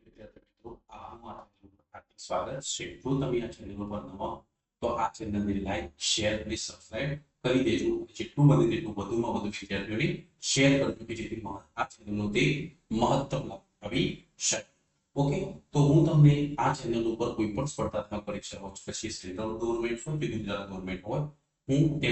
વિદ્યાર્થી મિત્રો, આપનું આ ચેનલ પર હાર્દિક સ્વાગત છે. જો તમે આ ચેનલ પર નવા તો આ ચેનલને લાઈક, શેર અને સબસ્ક્રાઇબ કરી દેજો. જેટલું બને તેટલું વધુમાં વધુ વિદ્યાર્થીઓને શેર કરજો કે જેથી આ ચેનલનો તે મહત્તમ લાભ આવી શકે. ઓકે, તો હું તમને આ ચેનલ ઉપર કોઈ પણ સ્પર્ધાત્મક પરીક્ષાઓ, પછી સેન્ટ્રલ ગવર્નમેન્ટ હોય કે ગુજરાત ગવર્નમેન્ટ હોય, હું તે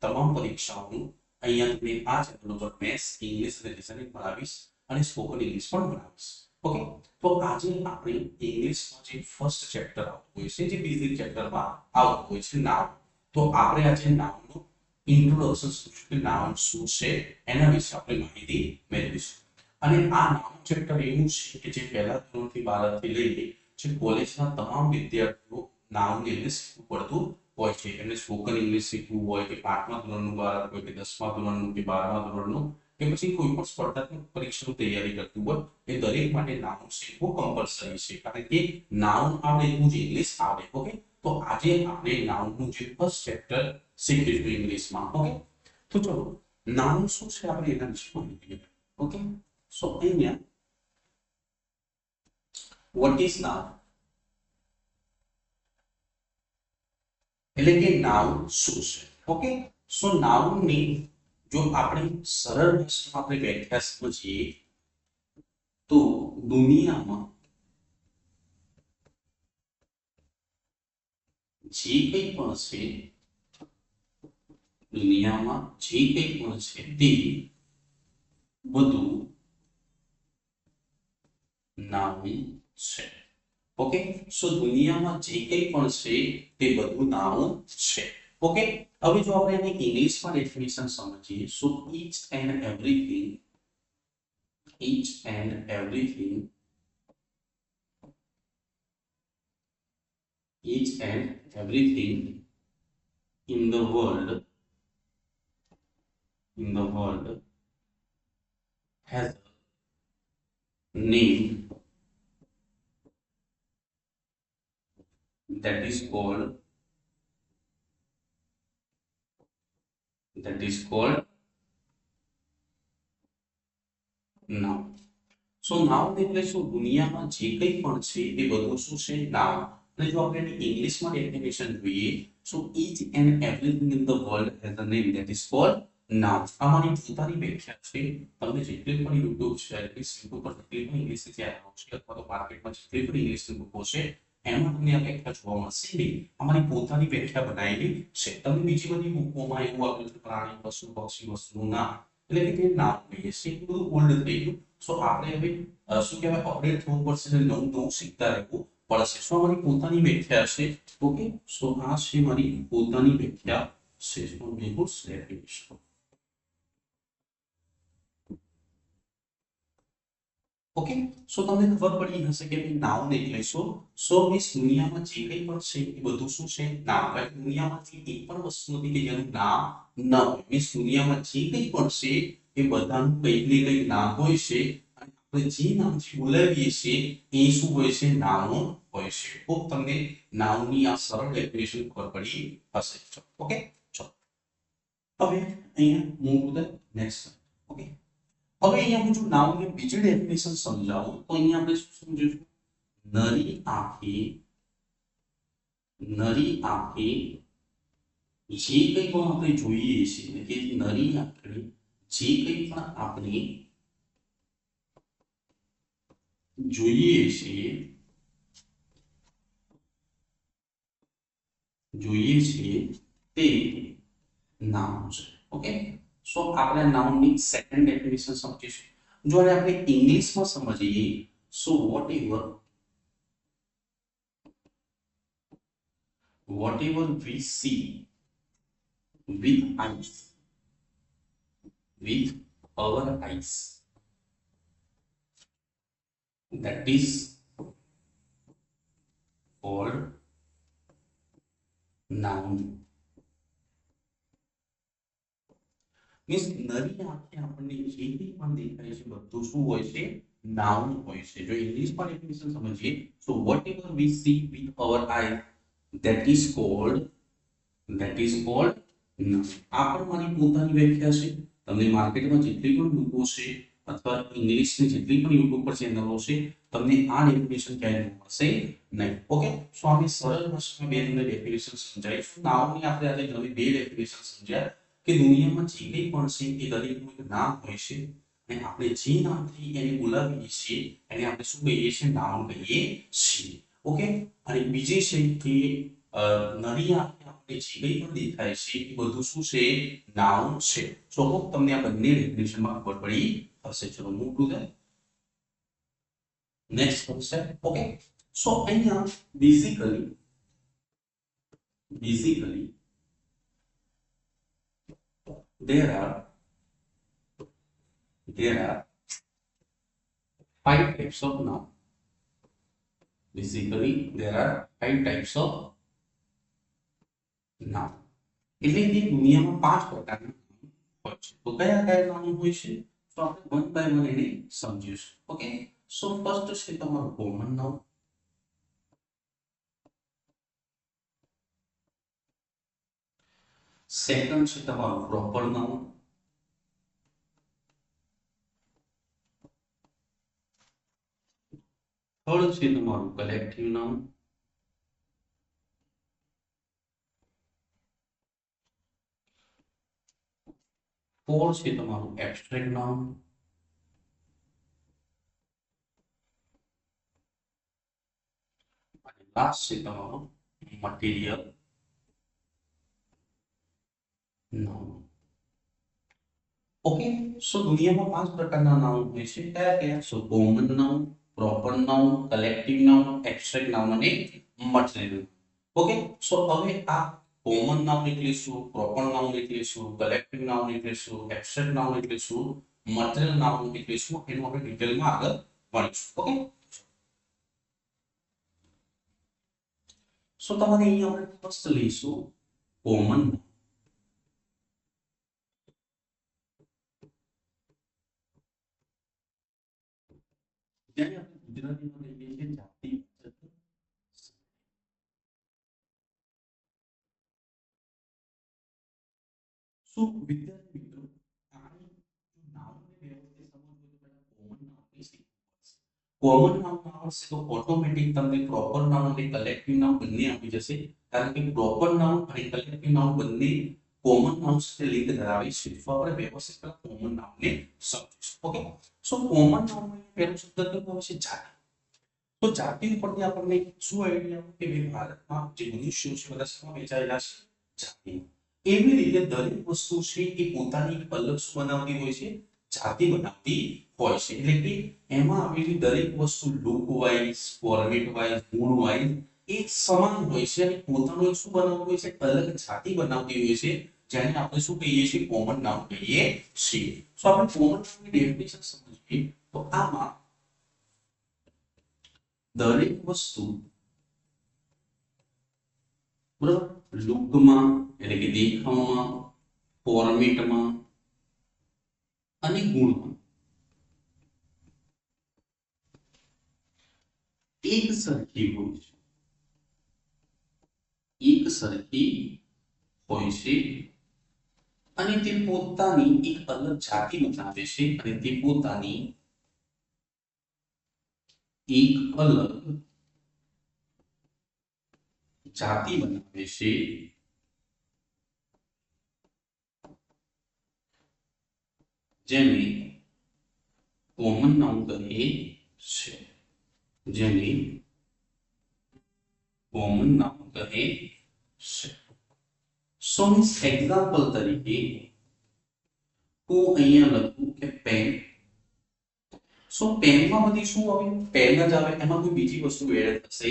તમામ પરીક્ષાઓનું અહીંયા તમને આ ચેનલ ઉપર મેથ્સ, ઇંગ્લિશ અને રીઝનિંગ ભણાવીશ અને સ્પોકન ઇંગ્લિશ પણ ભણાવીશ. ઓકે, તો આજે આપણે ઇંગ્લિશમાં જે ફર્સ્ટ ચેપ્ટર આવતું હોય છે, જે બેઝિક ચેપ્ટરમાં આવતું હોય છે નાઉન, તો આપણે આજે નાઉનનું ઇન્ટ્રોડક્શન શું છે, નાઉન શું છે એના વિશે આપણે માહિતી મેળવીશું. અને આ નાઉન ચેપ્ટર એવું છે કે જે પહેલા ધોરણથી 12 થી લઈને જે કોલેજના તમામ વિદ્યાર્થીઓ નાઉન ઇંગ્લિશ શીખવું પડતું હોય છે. એમને સ્પોકન ઇંગ્લિશ શીખવું હોય કે 5મા ધોરણનું બાળક હોય કે 10મા ધોરણનું કે 12મા ધોરણનું કે પછી કોઈ પણ સ્પર્ધાત્મક પરીક્ષાની તૈયારી કરતું હોય, એ દરેક માટે નાઉન શીખવું કમ્પલસરી છે. કારણ કે નાઉન આવડે એટલું જ ઇંગ્લિશ આવડે. ઓકે, તો આજે આપણે નાઉનનું જે ફર્સ્ટ ચેપ્ટર શીખીશું ઇંગ્લિશમાં. ઓકે, તો ચલો નાઉન શું છે આપણે એના વિશે માહિતી લઈએ. ઓકે, સો અહીંયા વોટ ઇઝ નાઉન એટલે કે નાઉન શું છે. ઓકે, સો નાઉનની જો આપણે સરળ ભાષામાં આપણે વ્યાખ્યા સમજીએ તો દુનિયામાં જે કંઈ પણ છે, દુનિયામાં જે કંઈ પણ છે તે બધું નાઉન છે. ઓકે, સો દુનિયામાં જે કંઈ પણ છે તે બધું નાઉન છે. ઓકે, હવે જો આપણે એની ઇંગ્લિશમાં ડેફિનેશન સમજીએ, સો each and everything in the world has a name that is called noun. So noun એટલે શું? દુનિયામાં જે કંઈ પણ છે એ બધું શું છે? નાઉન. અને જો આપણે એની ઇંગ્લિશમાં ડેફિનેશન જોઈએ, સો each and everything in the world has a name that is called noun. આમાંની પોતાની વ્યાખ્યા છે. તમને જેટલી પણ યુટ્યુબ છે, એટલીસ્ટ યુટ્યુબ પર જેટલી પણ ઇંગ્લિશ ચેનલો છે અથવા તો માર્કેટમાં જેટલી પણ ઇંગ્લિશની બુકો છે, એમાં તમને આ વ્યાખ્યા જોવા મળશે નહીં. અમારી પોતાની વ્યાખ્યા બનાવેલી છે. તમને બીજી બધી બુકોમાં એવું આપેલું છે પ્રાણી, પશુ, પક્ષી, વસ્તુનું નામ, એટલે કે તે નામ કહીએ છીએ. એ બધું ઓલ્ડ થઈ ગયું. સો આપણે હવે શું કહેવાય, અપડેટ થવું પડશે, નવું નવું શીખતા રહેવું પડશે. સો અમારી પોતાની વ્યાખ્યા છે. ઓકે, સો આ છે મારી પોતાની વ્યાખ્યા છે. ઓકે, સો તમને ખબર પડી હશે કે નાઉન એટલે શું. સો મીન્સ દુનિયામાં જે કંઈ પણ છે એ બધું શું છે? નામ. દુનિયામાંથી એક પણ વસ્તુ નથી કે જેનું નામ ન હોય. મીન્સ દુનિયામાં જે કંઈ પણ છે એ બધાનું કંઈક ને કંઈક નામ હોય છે. અને આપણે જે નામથી બોલાવીએ છીએ એ શું હોય છે? નાઉન હોય છે. તો તમને નાઉનની આ સરળ ડેફિનેશન ખબર પડી હશે. ઓકે, ચલો હવે અહીંયા move to the next. Okay, હવે અહીંયા હું જો નાઉનની બીજી ડેફિનેશન સમજાવું તો અહીંયા આપણે શું સમજીશું? નરી આંખે જે કંઈ પણ આપણે જોઈએ છીએ કે નરી આંખે જે કંઈ પણ આપણે જોઈએ છીએ તે નાઉન છે. ઓકે, સો આપણે નાઉનની સેકન્ડ ડેફિનેશન સમજીશું. જો આપણે ઇંગ્લિશમાં સમજીએ, so whatever we see with our eyes, that is called noun. Means नरी आंखें આપણને જે કંઈ પણ દેખાય છે બધું શું હોય છે? નાઉન હોય છે. જો ઇંગ્લિશમાં ડેફિનેશન સમજીએ, so whatever we see with our eye, that is called noun. આ પણ મારી પોતાની વ્યાખ્યા છે. તમને માર્કેટમાં જેટલી પણ બુકો છે અથવા ઇંગ્લિશની જેટલી પણ યુટ્યુબ પર ચેનલો છે તમને આ ડેફિનેશન ક્યાંય મળશે નહીં. ઓકે, સો અમે સરળ ભાષામાં બે તમને ડેફિનેશન સમજાવીશું. નામની આપણે આજે નવી બે ડેફિનેશન સમજ્યા કે દુનિયામાં જે કંઈ પણ છે એ દરેકનું એક નામ હોય છે અને આપણે જે નામથી એને બોલાવીએ છીએ એને આપણે શું કહીએ છીએ? નામ કહીએ છીએ. ઓકે, અને બીજી છે કે નરી આંખે આપણે જે કંઈ પણ દેખાય છે એ બધું શું છે? નામ છે. સો હોપ તમને આ બંને ડેફિનેશનમાં ખબર પડી હશે. ચલો move to the next concept. Okay, so અહીંયા basically there are 5 types of noun. Basically there are 5 types of noun. એટલે કે દુનિયામાં 5 પ્રકારના હોય છે. તો કયા કયા નામ હોય છે? તો આપણે વન બાય વન એને સમજીશું. ઓકે, સો ફર્સ્ટ છે તમારું કોમન નાઉન. સેકન્ડ છે તમારું પ્રોપર નાઉન. થર્ડ છે તમારું કલેક્ટિવ નાઉન. ફોર્થ છે તમારું એબ્સ્ટ્રેક્ટ નાઉન. અને લાસ્ટ છે તમારું મટીરિયલ નાઉન. ઓકે, સો દુનિયામાં 5 પ્રકારના નાઉન હોય છે. કયા કયા? So common noun, proper noun, collective noun, abstract noun અને મટીરિયલ. ઓકે, સો હવે આ કોમન નાઉન એટલે શું? પ્રોપર નાઉન એટલે શું? કલેક્ટિવ નાઉન એટલે શું? એબ્સ્ટ્રેક્ટ નાઉન એટલે શું? મટીરિયલ નાઉન એટલે શું? એનું આપણે ડિટેલમાં આગળ ભણીશું. ઓકે, સો તમારે અહીંયા આપણે ફર્સ્ટ લઈશું કોમન. જેને આપણે ગુજરાતીમાં કહીએ છીએ જાતિ. શું વિદ્યાર્થી મિત્રો આપણે નામને વ્યવસ્થિત સમજવું તો પહેલા કોમન નામ વિશે કોમન નામ આવશે તો ઓટોમેટિક તમને પ્રોપર નામ અને કલેક્ટિવ નામ બંને આવી જશે. કારણ કે પ્રોપર નામ અને કલેક્ટિવ નામ બંને કોમન નામ સાથે લિંક ધરાવે છે. તો આપણે વ્યવસ્થિત પહેલા કોમન નામને સમજીશું. ઓકે, સો કોમન નામમાં પહેલો શબ્દ કયો આવે છે? જાતિ. તો જાતિ ઉપરથી આપણને શું આઈડિયા આવે કે ભારતમાં જે મનુષ્યો છે બધા શેમાં વહેંચાયેલા છે? જાતિમાં. એવી રીતે દરેક વસ્તુ છે એ પોતાની અલગ શું બનાવતી હોય છે? જાતિ બનાવતી હોય છે. એટલે કે એમાં આવેલી દરેક વસ્તુ લુક વાઇઝ, ફોર્મેટ વાઇઝ, ગુણ વાઇઝ એક સમાન હોય છે અને પોતાનું એક શું બનાવતું હોય છે? અલગ જાતિ બનાવતી હોય છે, જેને આપણે શું કહીએ છીએ? કોમન નામ કહીએ છીએ. સો આપણે કોમન નામની ડેફિનેશન સમજીએ તો આમાં દરેક વસ્તુ બરાબર લુકમાં એટલે કે દેખાવમાં, ફોર્મેટમાં અને ગુણમાં એક સરખી હોય છે. એક સરખી હોય છે અને તે પોતાની એક અલગ જાતિ બનાવે છે અને તે પોતાની એક અલગ જાતિ બનાવે છે. જેને કોમન નાઉન કહે છે. જેને કોમન નાઉન કહે છે. સો મીન્સ એક્ઝામ્પલ તરીકે હું અહીંયા લખું કે પેન. સો પેનમાં બધી શું આવે? પેન જ આવે, એમાં કોઈ બીજી વસ્તુ એડ થશે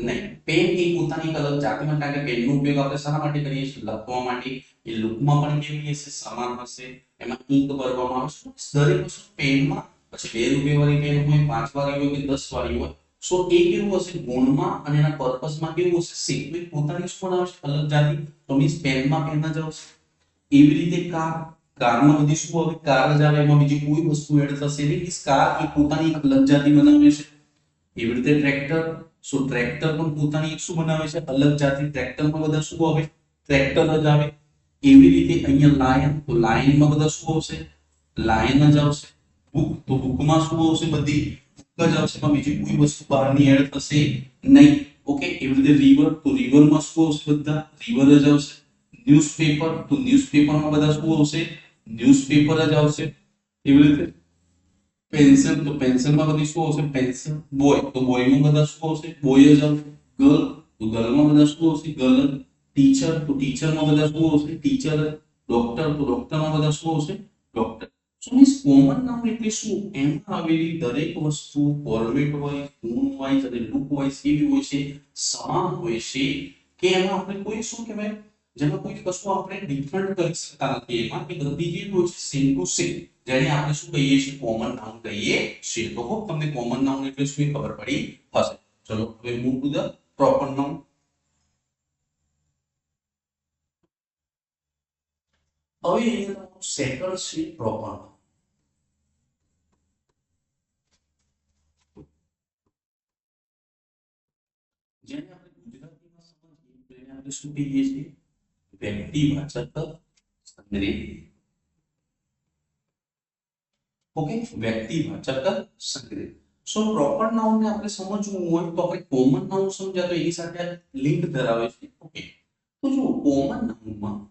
નહીં. પેન એ પોતાની એક અલગ જાતિમાં, કારણ કે પેનનો ઉપયોગ આપણે શા માટે કરીએ છીએ? લખવા માટે. એ લુકમાં પણ કેવી હશે? સમાન હશે. એમાં ઇંક ભરવામાં આવશે. દરેક વસ્તુ પેનમાં પછી 2 રૂપિયા વાળી પેન હોય, 5 વાળી હોય કે 10 વાળી હોય, સો એ કેવું હશે? ગુણમાં અને એના પર્પસમાં કેવું હશે? સેમ. પોતાની શું બનાવે છે? અલગ જાતિ. તો મીન્સ પેનમાં પેન જ આવશે. એવી રીતે કારમાં બધી શું આવે? કાર જ આવે, એમાં બીજી કોઈ વસ્તુ એડ થશે નહીં. મીન્સ કાર એ પોતાની એક અલગ જાતિ બનાવે છે. એવી રીતે ટ્રેક્ટર. સો ટ્રેક્ટર પણ પોતાની એક શું બનાવે છે? અલગ જાતિ. ટ્રેક્ટરમાં બધા શું આવે? ટ્રેક્ટર જ આવે. એવી રીતે અહીંયા લાયન. તો લાયનમાં બધા શું આવશે? લાયન જ આવશે. बुक तो बुक में શું આવશે બધી બુક જ આવશે પણ બીજી કોઈ વસ્તુ બહારની એડ થશે નહીં ઓકે એવી રીતે રિવર તો રિવર માં શું આવશે બધા રિવર જ આવશે ન્યૂઝપેપર તો ન્યૂઝપેપર માં બધા શું આવશે ન્યૂઝપેપર જ આવશે એવી રીતે પેન્સિલ તો પેન્સિલ માં બધી શું આવશે પેન્સિલ બોય તો બોય માં બધા શું આવશે બોય જ આવશે ગર્લ તો ગર્લ માં બધા શું આવશે ગર્લ ટીચર તો ટીચર માં બધા શું આવશે ટીચર ડોક્ટર તો ડોક્ટર માં બધા શું આવશે ડોક્ટર સો મીન્સ કોમન નાઉન એટલે શું એમાં આવેલી દરેક વસ્તુ ફોર્મેટ વાઇઝ ટોન વાઇઝ અને લુક વાઇઝ કેવી હોય છે સમાન હોય છે કે એમાં આપણે કોઈ શું કહેવાય જેમાં કોઈ કશું આપણે ડિફરન્ટ કરી શકતા નથી એમાં કે બધી જે હોય છે સેમ ટુ સેમ જેને આપણે શું કહીએ છીએ કોમન નાઉન કહીએ છીએ તો હોપ તમને કોમન નાઉન એટલે શું એ ખબર પડી હશે ચલો હવે move to the proper noun હવે અહીંયા તમારું સેકન્ડ છે પ્રોપર નાઉન જેને આપણે ગુજરાતીમાં સમજીએ તો એને આપણે શું કહીએ છીએ વ્યક્તિવાચક સંગ્રહ ઓકે વ્યક્તિવાચક સંગ્રહ સો પ્રોપર નાઉન ને આપણે સમજવું હોય તો આપણે કોમન નાઉન સમજ્યા તો એની સાથે લિંક ધરાવે છે ઓકે તો જો કોમન નાઉનમાં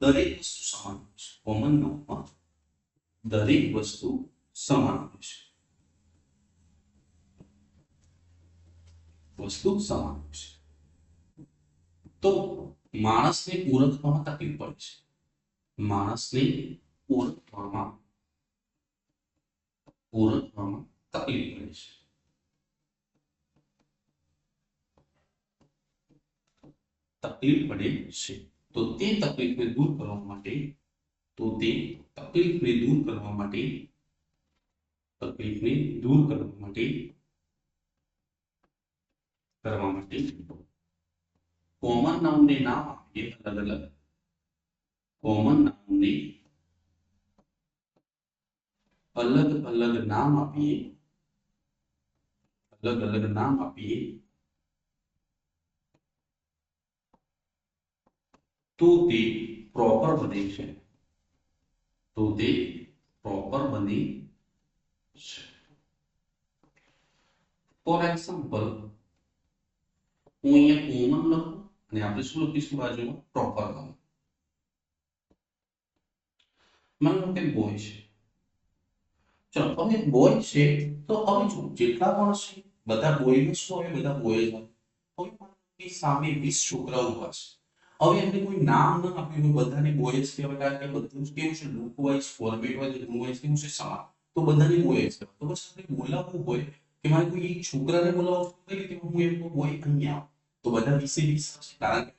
દરેક વસ્તુ સમાન હોય છે કોમન નાઉનમાં દરેક વસ્તુ સમાન હોય છે વસ્તુ સમાન હોય છે તો માણસને ઓળખવામાં તકલીફ પડે છે માણસને ઓળખવામાં તકલીફ પડે છે તકલીફ પડે છે તો તે તકલીફને દૂર કરવા માટે તકલીફને દૂર કરવા માટે કોમન નાઉનને નામ આપીએ કોમન નાઉનને અલગ અલગ નામ આપીએ તો તે પ્રોપર બને છે ફોર એક્ઝામ્પલ હું અહીંયા કોમન લખું અને આપણે શું લખીશું બાજુમાં પ્રોપર નાઉન માનો કે બોય છે ચલો હવે બોય છે તો હવે જો જેટલા પણ છે બધા બોય નું શું હોય બધા બોય જ હોય હવે સામે 20 છોકરાઓ હશે હવે એમને કોઈ નામ ન આપ્યું હોય બધાને બોય જ કહેવાય કારણ કે બધું કેવું છે look wise format wise look wise કેવું છે સમાન તો બધાને બોય જ કહેવાય તો બસ આપણે બોલાવવું હોય કે મારે કોઈ એક છોકરાને બોલાવવું કઈ રીતે હું એમ બોય અહીંયા તો બધા 20 હશે કારણ કે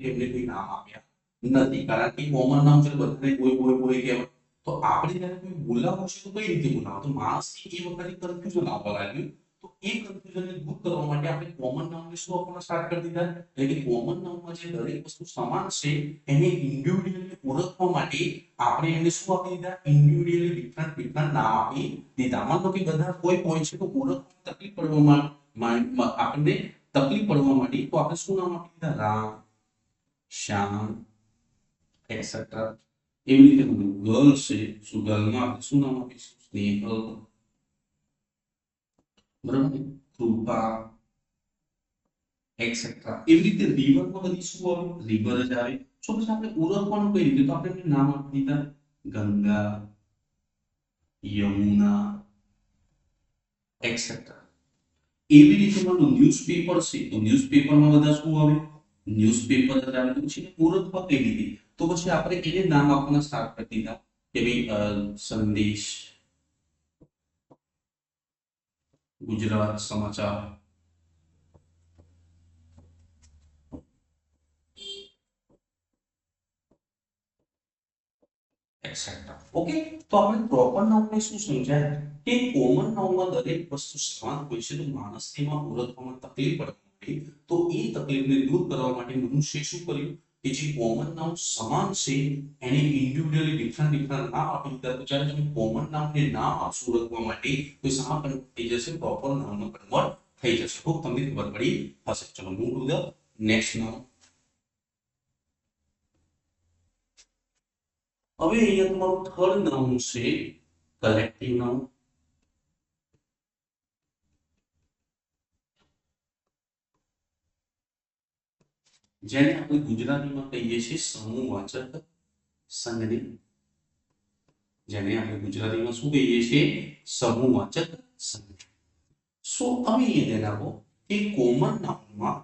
એમને કોઈ નામ આપ્યા નથી કારણ કે કોમન નામ છે બધાને બોય બોય બોય કહેવાય તો આપણે જ્યારે કોઈ બોલાવો છે તો કઈ રીતે બોલાવો તો માણસને એ વખતે કન્ફ્યુઝન આવવા લાગ્યું તો એ કન્ફ્યુઝનને દૂર કરવા માટે આપણે કોમન નાઉનને શું આપવાનું સ્ટાર્ટ કરી દીધા એટલે કે કોમન નાઉનમાં જે દરેક વસ્તુ સમાન છે એને ઇન્ડિવિડ્યુઅલી ઓળખવા માટે આપણે એને શું આપી દીધા ઇન્ડિવિડ્યુઅલી ડિફરન્ટ નામ આપી દીધા માનો કે બધા કોઈ હોય છે તો ઓળખવામાં તકલીફ પડવામાં આપણને તકલીફ પડવા માંડી તો આપણે શું નામ આપી દીધા રામ શ્યામ એટસેટ્રા એવી રીતે ગર્લ છે શું ગર્લમાં આપણે શું નામ આપીશું સ્નેહલ બરાબર કૃપા એટસેટ્રા એવી રીતે રિવરમાં બધી શું આવે રિવર જ આવે સો પછી આપણે ઓળખવાનું કઈ રીતે તો આપણે એમને નામ આપી દીધા ગંગા યમુના એટસેટ્રા એવી રીતે માનો ન્યૂઝપેપર છે તો ન્યૂઝપેપરમાં બધા શું આવે ન્યૂઝપેપર જ આવે તો પછી ઓળખવા કઈ રીતે તો પછી આપણે એને નામ આપવાના સ્ટાર્ટ કરી દીધા કે ભાઈ સંદેશ ગુજરાત સમાચાર એટસેટ્રા ઓકે તો આપણે પ્રોપર નાઉનને શું સમજાય કે કોમન નાઉનમાં દરેક વસ્તુ સમાન હોય છે તો માણસને એમાં ઓળખવામાં તકલીફ પડે તો એ તકલીફને દૂર કરવા માટે મનુષ્ય શું કર્યું કે જે કોમન નાઉન સમાન છે એને ઇન્ડિવિડ્યુઅલી ડિફરન્ટ નામ આપી દીધા તો જ્યારે તમે કોમન નાઉનને નામ આપશો ઓળખવા માટે તો એ શામાં કન્વર્ટ થઈ જશે પ્રોપર નાઉનમાં કન્વર્ટ થઈ જશે તો તમને ખબર પડી હશે ચલો move to the next noun હવે અહીંયા તમારું થર્ડ નાઉન છે કલેક્ટિવ નાઉન, જેને આપણે ગુજરાતીમાં કહીએ છીએ સમૂહવાચક સંજ્ઞા, જેને આપણે ગુજરાતીમાં શું કહીએ છીએ સમૂહવાચક સંજ્ઞા. સો હવે એ ધ્યાન આપો કે કોમન નાઉનમાં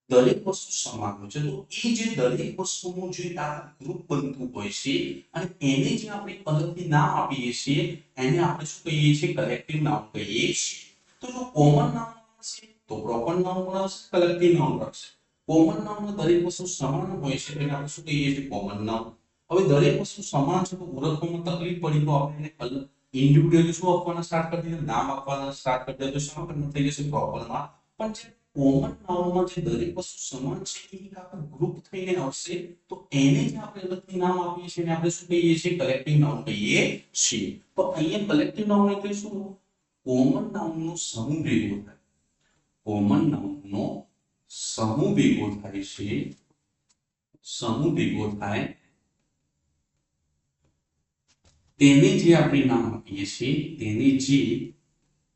દરેક વસ્તુ સમાન હોય છે, તો એ જે દરેક વસ્તુનું જે આ ગ્રુપ બનતું હોય છે અને એને જે આપણે અલગથી નામ આપીએ છીએ એને આપણે શું કહીએ છીએ કલેક્ટિવ નાઉન કહીએ છીએ. તો જો કોમન નાઉન છે તો પ્રોપર નાઉન મળશે, કલેક્ટિવ નાઉન મળશે. કોમન નાઉનમાં દરેક વસ્તુ સમાન હોય છે એને આપણે શું કહીએ છીએ કોમન નાઉન. હવે દરેક વસ્તુ સમાન છે તો ઓળખવામાં તકલીફ પડી તો આપણે એને અલગ ઇન્ડિવિડ્યુઅલી શું આપવાના સ્ટાર્ટ કરી દીધા, નામ આપવાના સ્ટાર્ટ કરી દીધા, તો શેમાં કન્વર્ટ થઈ જશે પ્રોપરમાં. પણ જે કોમન નાઉનમાં જે દરેક વસ્તુ સમાન છે એ એક આખું ગ્રુપ થઈને આવશે તો એને જે આપણે અલગથી નામ આપીએ છીએ એને આપણે શું કહીએ છીએ કલેક્ટિવ નાઉન કહીએ છીએ. તો અહીંયા કલેક્ટિવ નાઉન એટલે શું, કોમન નાઉનનો સમૂહ ભેગો થાય, કોમન નાઉનનો સમૂહ ભેગો થાય છે, સમૂહ ભેગો થાય તેને જે આપણે નામ આપીએ છીએ, તેને જે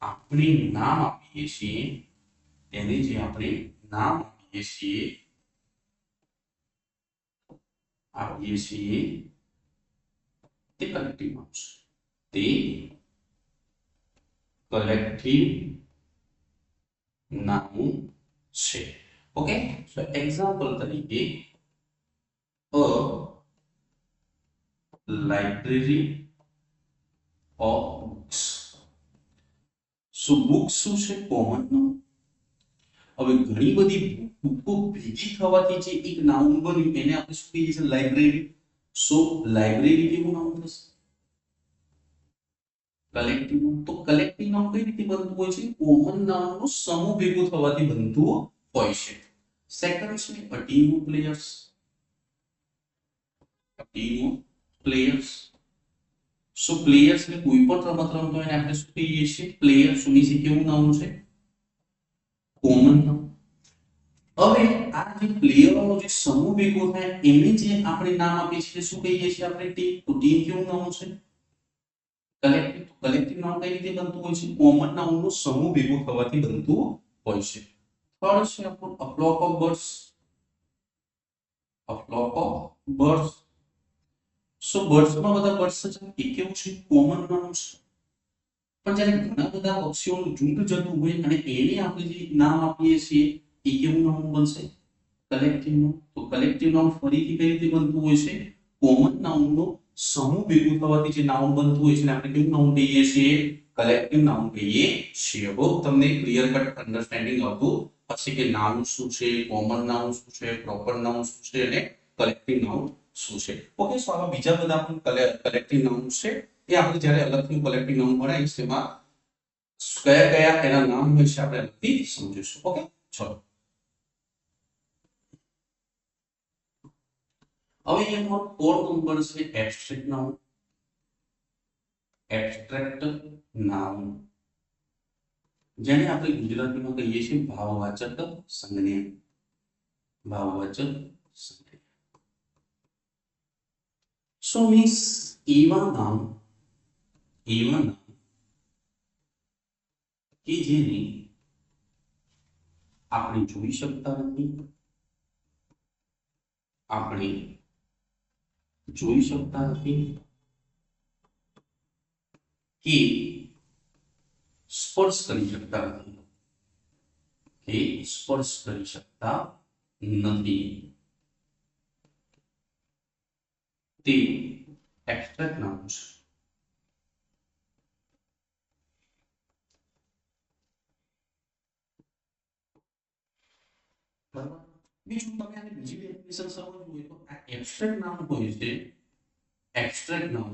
આપણે નામ આપીએ છીએ, તેને જે આપણે નામ આપીએ છીએ તે કલેક્ટિવ નાઉન છે, તે કલેક્ટિવ નાઉન છે. ઓકે, સો એક્ઝામ્પલ તરીકે a library of books. So books શું છે કોમન નાઉન. હવે ઘણી બધી બુકો ભેગી થવાથી જે એક નાઉન બન્યું એને આપણે શું કહીએ છીએ લાઇબ્રેરી. સો લાઇબ્રેરી કેવું નાઉન થશે કલેક્ટિવ. તો કલેક્ટિવ નાઉન કઈ રીતે બનતું હોય છે, કોમન નાઉનનો સમૂહ ભેગો થવાથી બનતું હોય છે. સેકન્ડ છે a team of players, a team of players. So players ને કોઈ પણ રમત રમતો હોય એને આપણે શું કહીએ છીએ પ્લેયર. શું ની કેવું નાઉન છે કોમન નાઉન. હવે આ જે પ્લેયરોનો જે સમૂહ ભેગો થાય એને જે આપણે નામ આપીએ છીએ શું કહીએ છીએ આપણે ટીમ. તો ટીમ કેવું નામ છે કલેક્ટિવ. કલેક્ટિવ નામ કઈ રીતે બનતું હોય છે કોમન નાઉનનો સમૂહ ભેગો થવાથી બનતું હોય છે. થર્ડ છે આપણું a flock of birds, a flock of birds. So birds માં બધા બર્ડ્સ છે એ કેવું છે કોમન નાઉન છે. પણ જ્યારે ઘણા બધા પક્ષીઓનું ઝુંડ જતું હોય અને એને આપણે જે નામ આપીએ છીએ એ કેવું નામ બનશે કલેક્ટિવ નાઉન. તો કલેક્ટિવ નાઉન ફરીથી કઈ રીતે બનતું હોય છે કોમન નાઉનનો સમૂહ ભેગું થવાથી જે નાઉન બનતું હોય છે ને આપણે કેવું નાઉન કહીએ છીએ કલેક્ટિવ નાઉન કહીએ છીએ. હવે તમને ક્લિયર કટ અન્ડરસ્ટેન્ડિંગ આવતું હશે કે નાઉન શું છે, કોમન નાઉન શું છે, પ્રોપર નાઉન શું છે અને કલેક્ટિવ નાઉન શું છે. ઓકે, સો આવા બીજા બધા પણ કલેક્ટિવ નાઉન છે એ આપણે જ્યારે અલગથી કલેક્ટિવ નાઉન ભણાવીશું એમાં કયા કયા એના નામ હોય છે આપણે અલગથી સમજીશું. ઓકે, ચલો હવે અહીંયા ફોર્થ નંબર છે એબ્સ્ટ્રેક્ટ નાઉન. એબ્સ્ટ્રેક્ટ નાઉન જેને આપણે ગુજરાતીમાં કહીએ છીએ ભાવવાચક સંજ્ઞા, ભાવવાચક સંજ્ઞા. સો મીન્સ એવા નામ કે જેને આપણે જોઈ શકતા નથી, આપણે જોઈ શકતા નથી કે સ્પર્શ કરી શકતા નથી, કે સ્પર્શ કરી શકતા નથી, તે એબ્સ્ટ્રેક્ટ નામ છે. બીજું તમે આને બીજી ડેફિનેશન સમજવું હોય તો આ એબ્સ્ટ્રેક્ટ નામ હોય છે, એબ્સ્ટ્રેક્ટ નામ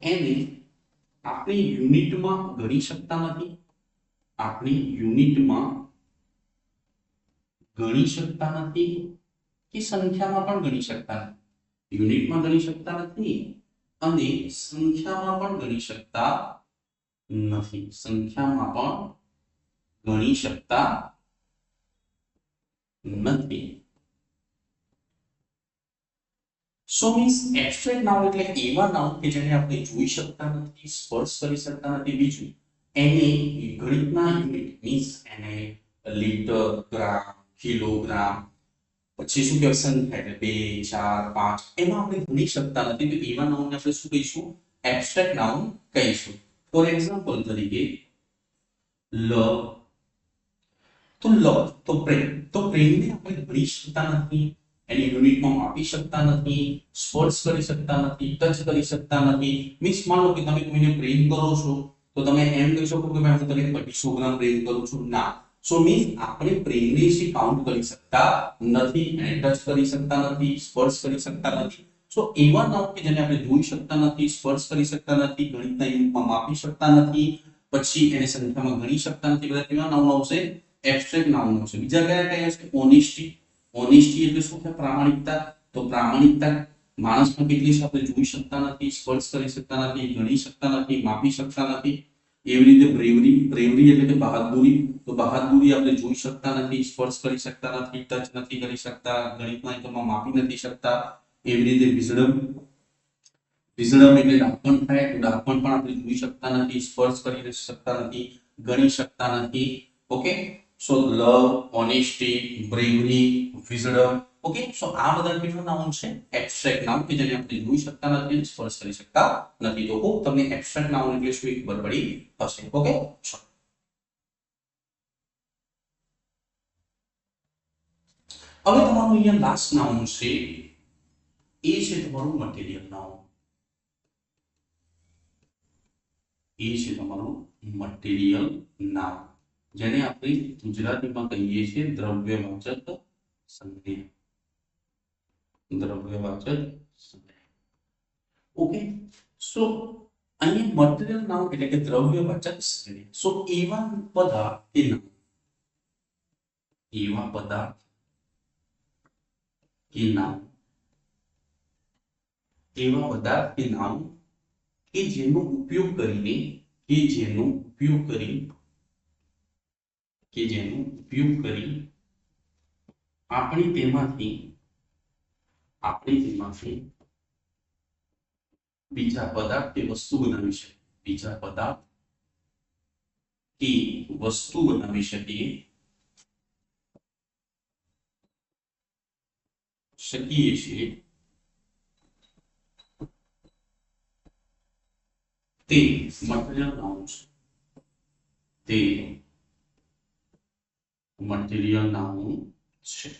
એને આપણે યુનિટમાં ગણી શકતા નથી, આપણે યુનિટમાં ગણી શકતા નથી કે સંખ્યામાં પણ ગણી શકતા નથી. યુનિટમાં ગણી શકતા નથી અને સંખ્યામાં પણ ગણી શકતા નથી, સંખ્યામાં પણ ગણી શકતા નથી. સો મીન્સ એબ્સ્ટ્રેક્ટ નાઉન એટલે એવા નાઉન કે જેને આપણે જોઈ શકતા નથી, સ્પર્શ કરી શકતા નથી. બીજું એને ગણિતના યુનિટ મીન્સ એને લીટર, ગ્રામ, કિલોગ્રામ, પછી શું કહેવાય સંખ્યા એટલે 2 4 5 એમાં આપણે ગણી શકતા નથી. તો એવા નાઉનને આપણે શું કહીશું? એબ્સ્ટ્રેક્ટ નાઉન કહીશું. ફોર એક્ઝામ્પલ તરીકે લ તો પ્રેમ, તો પ્રેમને આપણે ગણી શકતા નથી, એની યુનિટમાં માપી શકતા નથી, સ્પર્શ કરી શકતા નથી, ટચ કરી શકતા નથી. મીન્સ માનો કે તમે કોઈને પ્રેમ કરો છો તો તમે એમ કહી શકો કે ભાઈ હું તને 250 ગ્રામ પ્રેમ કરું છું. ના. સો મીન્સ આપણે પ્રેમને જે કાઉન્ટ કરી શકતા નથી, એને ટચ કરી શકતા નથી, સ્પર્શ કરી શકતા નથી. સો એવા નાઉન કે જેને આપણે જોઈ શકતા નથી, સ્પર્શ કરી શકતા નથી, ગણિતના યુનિટમાં માપી શકતા નથી, પછી એને સંખ્યામાં ગણી શકતા નથી, બધા કેવા નાઉન આવશે? એબ્સ્ટ્રેક્ટ નાઉન આવશે. બીજા કયા કયા છે? ઓનેસ્ટી. ઓનેસ્ટી એટલે શું થાય? પ્રામાણિકતા. તો પ્રામાણિકતા માણસમાં કેટલી છે આપણે જોઈ શકતા નથી, સ્પર્શ કરી શકતા નથી, ગણી શકતા નથી, માપી શકતા નથી. એવી રીતે બ્રેવરી. બ્રેવરી એટલે કે બહાદુરી. તો બહાદુરી આપણે જોઈ શકતા નથી, સ્પર્શ કરી શકતા નથી, ટચ નથી કરી શકતા, ગણિતના એકમમાં માપી નથી શકતા. એવી રીતે વિઝડમ. વિઝડમ એટલે ડાપણ થાય. તો ડાપણ પણ આપણે જોઈ શકતા નથી, સ્પર્શ કરી શકતા નથી, ગણી શકતા નથી. ઓકે. સો લવ, ઓનેસ્ટી, બ્રેવરી, વિઝડમ. ઓકે. સો આ બધા કેવા નાઉન છે? એબ્સ્ટ્રેક્ટ નાઉન કે જેને આપણે જોઈ શકતા નથી, સ્પર્શ કરી શકતા નથી. તો હોપ તમને એબ્સ્ટ્રેક્ટ નાઉન એટલે શું ખબર પડી હશે. ઓકે. હવે તમારું અહીંયા લાસ્ટ નાઉન છે, એ છે તમારું મટીરીયલ નાઉન. એ છે તમારું મટીરીયલ નાઉન, જેને આપણે ગુજરાતીમાં કહીએ છીએ દ્રવ્યવાચક સંજ્ઞા. દ્રવ્યવાચક સંજ્ઞા. ઓકે. સો અહીંયા મટીરીયલ નાઉન એટલે કે દ્રવ્યવાચક સંજ્ઞા. સો એવા પદાર્થ કે નામ, એવા પદાર્થ કે નામ, એવા પદાર્થ કે નામ કે જેનો ઉપયોગ કરીને, આપણે તેમાંથી બીજા પદાર્થ કે વસ્તુ બનાવી શકીએ. બીજા પદાર્થ કે વસ્તુ બનાવી શકીએ છીએ તે મટીરીયલ નાઉન છે. તે મટીરીયલ નાઉન છે.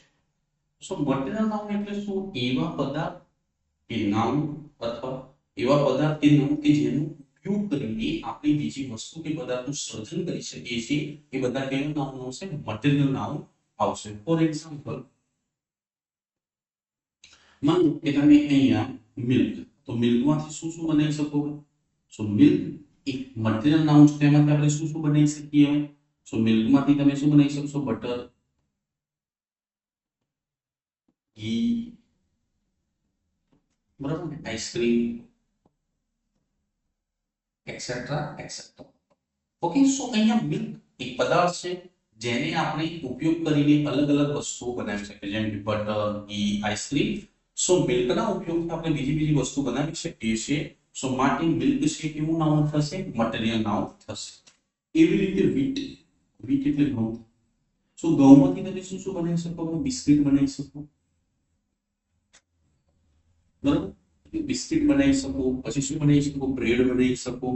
સો મટીરીયલ નાઉન એટલે શું? એવા પદાર્થ કે નામ અથવા એવા પદાર્થ કે નામ કે જેનો ઉપયોગ કરીને આપણે બીજી વસ્તુ કે પદાર્થનું સર્જન કરી શકીએ છીએ. એ બધા કેવા નાઉન આવશે? મટીરીયલ નાઉન આવશે. ફોર એક્ઝામ્પલ માનો કે તમે અહીંયા મિલ્ક, તો મિલ્કમાંથી શું શું બનાવી શકો? સો મિલ્ક એક મટીરીયલ નાઉન છે, તેમાંથી આપણે શું શું બનાવી શકીએ? હવે સો મિલ્કમાંથી તમે શું બનાવી શકશો? બટર, ઘી, બરાબર ને, ice cream, et cetera et cetera. Okay. So અહીંયા મિલ્ક એક પદાર્થ છે જેને આપણે ઉપયોગ કરીને અલગ અલગ વસ્તુઓ બનાવી શકીએ, જેમ કે બટર, ઘી, આઈસ્ક્રીમ. સો મિલ્કના ઉપયોગથી આપણે બીજી વસ્તુ બનાવી શકીએ છીએ. સો માટે મિલ્ક છે કેવું નાઉન થશે? મટીરીયલ નાઉન થશે. એવી રીતે વીટ. વીટ એટલે ઘઉં. સો ઘઉંમાંથી તમે શું શું બનાવી શકો? બિસ્કિટ બનાવી શકો, બરાબર? બિસ્કિટ બનાવી શકો, પછી શું બનાવી શકો? બ્રેડ બનાવી શકો,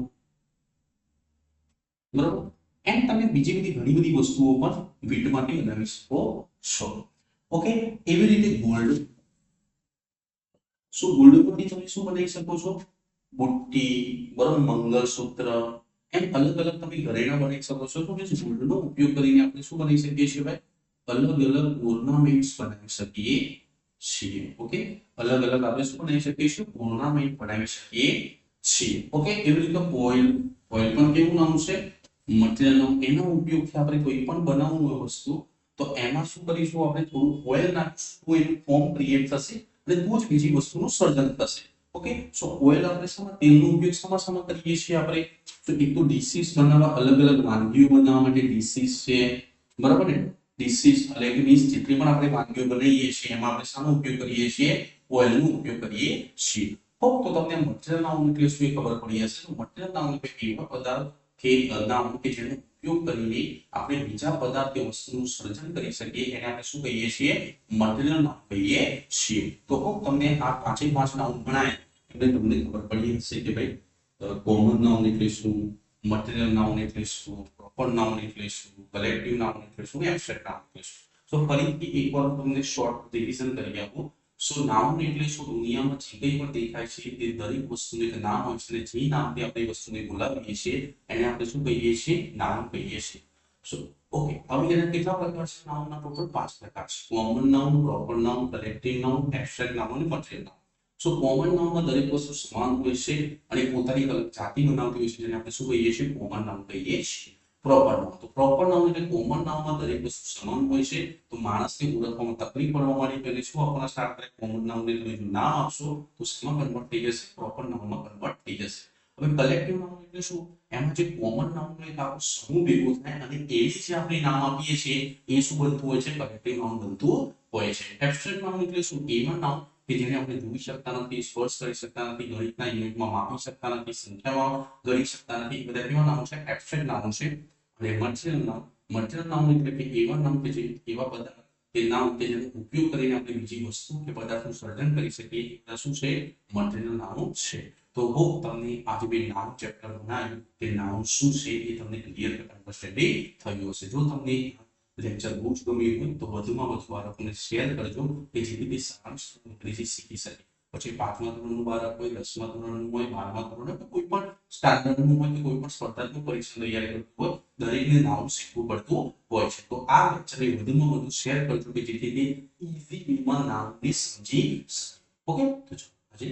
બરાબર? એન્ડ તમે બીજી ઘણી બધી વસ્તુઓ પણ વીટમાંથી બનાવી શકો છો. ઓકે. એવી રીતે ગોલ્ડ. સો ગોલ્ડમાંથી તમે શું બનાવી શકો છો? બુટ્ટી, બરાબર, મંગળસૂત્ર, એમ અલગ અલગ તમે ઘરેણા બનાવી શકો છો. તો મીન્સ ગોલ્ડનો ઉપયોગ કરીને આપણે શું બનાવી શકીએ છીએ ભાઈ? અલગ અલગ ઓર્નામેન્ટ્સ બનાવી શકીએ છીએ. ઓકે. અલગ અલગ આપણે શું બનાવી શકીએ છીએ? ઓર્નામેન્ટ બનાવી શકીએ છીએ. ઓકે. એવી રીતે ઓઇલ. ઓઇલ પણ કેવું નામ છે? મટીરીયલ નામ. એના ઉપયોગથી આપણે કોઈ પણ બનાવવું હોય વસ્તુ, તો એમાં શું કરીશું? આપણે થોડું ઓઇલ નાખીશું, એનું ફોર્મ ક્રિએટ થશે અને તો જ બીજી વસ્તુનું સર્જન થશે. ઓકે. સો ઓઇલ આપણે શામાં, તેલનો ઉપયોગ શામાં કરીએ છીએ આપણે? તો એક તો ડીશીસ બનાવવા, અલગ અલગ વાનગીઓ બનાવવા માટે ડીશીસ છે, બરાબર ને? ડિશિસ એટલે કે મીન્સ જેટલી પણ આપણે વાનગીઓ બનાવીએ છીએ એમાં આપણે શાનો ઉપયોગ કરીએ છીએ? ઓઇલનો ઉપયોગ કરીએ છીએ. હોપ તો તમને મટીરિયલ નાઉન એટલે શું એ ખબર પડી હશે. તો મટીરિયલ નાઉન એટલે એવા પદાર્થ કે નામ કે જેનો ઉપયોગ કરીને આપણે બીજા પદાર્થ કે વસ્તુનું સર્જન કરી શકીએ એને આપણે શું કહીએ છીએ? મટીરિયલ નાઉન કહીએ છીએ. તો હોપ તમને આ પાંચે પાંચ નાઉન ભણાય એટલે તમને ખબર પડી હશે કે ભાઈ કોમન નાઉન એટલે શું, મટીરિયલ નાઉન એટલે શું, પ્રોપર નાઉન એટલે શું, કલેક્ટિવ નાઉન એટલે શું, એબ્સ્ટ્રેક્ટ નાઉન એટલે શું. સો ફરીથી એકવાર તમને શોર્ટ રિવિઝન કરી આપું. સો નાઉન એટલે શું? દુનિયામાં જે કંઈ પણ દેખાય છે તે દરેક વસ્તુનું એક નામ હોય છે અને જે નામથી આપણે વસ્તુને બોલાવીએ છીએ એને આપણે શું કહીએ છીએ? નાઉન કહીએ છીએ. સો ઓકે, હવે એના કેટલા પ્રકાર છે? નાઉનના ટોટલ 5 પ્રકાર છે. Common noun, proper noun, collective noun, abstract noun અને મટીરિયલ નાઉન. સો કોમન નાઉનમાં દરેક વસ્તુ સમાન હોય છે અને પોતાની અલગ જાતિ બનાવતી હોય છે જેને આપણે શું કહીએ છીએ? કોમન નાઉન કહીએ છીએ. પ્રોપર નાઉન, તો પ્રોપર નાઉન એટલે કોમન નાઉનમાં દરેક વસ્તુ સમાન હોય છે તો માણસને ઓળખવામાં તકલીફ પડવા માટે પહેલે શું આપણા સ્ટાર્ટ કરે? કોમન નાઉનને તમે જો નામ આપશો તો શેમાં કન્વર્ટ થઈ જશે? પ્રોપર નાઉનમાં કન્વર્ટ થઈ જશે. હવે કલેક્ટિવ નાઉન એટલે શું? એમાં જે કોમન નાઉનનો એક આખો સમૂહ ભેગો થાય અને એને જે આપણે નામ આપીએ છીએ એ શું બનતું હોય છે? કલેક્ટિવ નાઉન બનતું હોય છે. એબ્સ્ટ્રેક્ટ નાઉન એટલે શું? એવા નાઉન કે જેને આપણે જોઈ શકતા નથી, સ્પર્શ કરી શકતા નથી, ગણિતના યુનિટમાં માપી શકતા નથી, સંખ્યામાં ગણી શકતા નથી, એ બધા કેવા નાઉન છે? એબ્સ્ટ્રેક્ટ નાઉન છે. અને મટીરિયલ નાઉન એટલે કે એવા નામ કે જે એવા પદાર્થ કે નામ કે જેનો ઉપયોગ કરીને આપણે બીજી વસ્તુ કે પદાર્થનું સર્જન કરી શકીએ એ બધા શું છે? મટીરિયલ નાઉન છે. તો હોપ તમને આજે બે નાઉન ચેપ્ટર બનાવ્યું કે નાઉન શું છે એ તમને ક્લિયર અન્ડરસ્ટેન્ડિંગ થયું હશે. જો તમને લેક્ચર બહુ જ ગમ્યું હોય તો વધુમાં વધુ બાળકોને શેર કરજો કે જેથી તે સારાંશ અંગ્રેજી શીખી શકે. પછી 5મા ધોરણનું બાળક હોય, 10મા ધોરણનું હોય, 12મા ધોરણ હોય, કોઈ પણ સ્ટાન્ડર્ડનું હોય કે કોઈ પણ સ્પર્ધાત્મક પરીક્ષા તૈયારી કરતું હોય દરેકને નાઉન શીખવું પડતું હોય છે. તો આ લેક્ચરને વધુમાં વધુ શેર કરજો કે જેથી તે ઇઝી વેમાં નાઉનને સમજી શકે. ઓકે, તો ચલો આજે